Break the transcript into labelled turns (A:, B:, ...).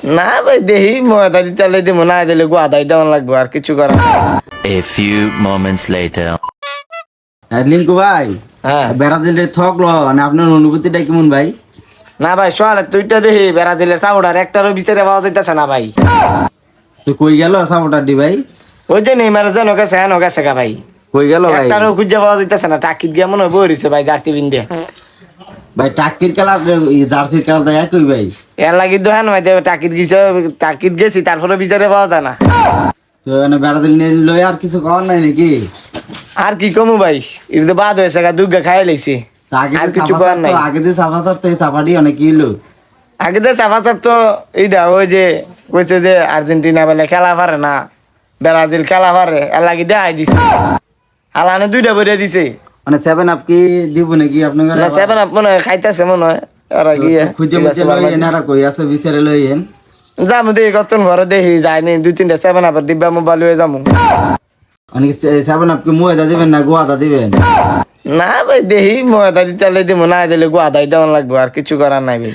A: না ভাই দেহি ময়দা দিতে দিব না দিলে গোয়াদাই দেওয়ান লাগবে আর কিছু করার নাই।
B: A few moments later.
C: লিঙ্কু ভাই
A: হ্যাঁ
C: ব্রাজিলের ঠকলো মানে আপনার অনুভূতিটা কেমন ভাই?
A: না ভাই সোয়ালে তুইটা দেখি ব্রাজিলের চাউডার একটারও বিচারে পাওয়া যাইতেছে না ভাই।
C: তো কই গেল সাপোর্টারটি ভাই?
A: ওই যে নেইমার যেন গেছে হেন গেছে গা ভাই,
C: কই গেল ভাই?
A: একটারও খুঁজে পাওয়া যাইতেছে না। টাকিট গিয়া মনে হয় বইরিছে ভাই জার্সি বিন্দে।
C: ভাই টাক্কির খেলা জার্সির খেলা দেয় কই ভাই?
A: এর লাগি তো হেন ভাই টাকিট গেছে, টাকিট গেছি তারপরে বিচারে পাওয়া যায় না।
C: তো মানে ব্রাজিল নিয়ে লই আর কিছু খাওয়ার নাই নাকি?
A: আর কি কমু ভাই, এটা তো বাদ হয়েছে গা, দুর্গা খাই লাইছে।
C: তা আগে
A: আর
C: যে
A: কিছু
C: সাফা
A: করার নাই।
C: তো আগে যে সাফা সারতে সাফাটি অনেক কিলো।
A: আগে তো চাপা চাপ তো এইটা ওই যে কইছে যে আর্জেন্টিনা বেলে খেলা পারে না, ব্রাজিল খেলা পারে, এর লাগি দেখাই দিছে। হালানে দুইটা বইরা দিছে।
C: মানে 7 আপ কি দিব নাকি আপনার?
A: না সেভেন আপ মনে হয় খাইতেছে মনে হয় এরা গিয়ে।
C: খুঁজে মুজে লই এনারা কই আছে বিচারে লই এন।
A: যাবো দেখি কতক্ষণ ঘরে দেখি যায়নি, দুই তিনটা সেভেন আপের ডিব্বা মোবাইল হয়ে যাবো।
C: অনেক 7 আপ কি ময়দা দিবেন না গোয়াদা দিবেন?
A: না ভাই দেহি ময়দা দিতে দিব না দিলে গোয়াদাই দেওয়ান লাগবে আর কিছু করার নাই ভাই।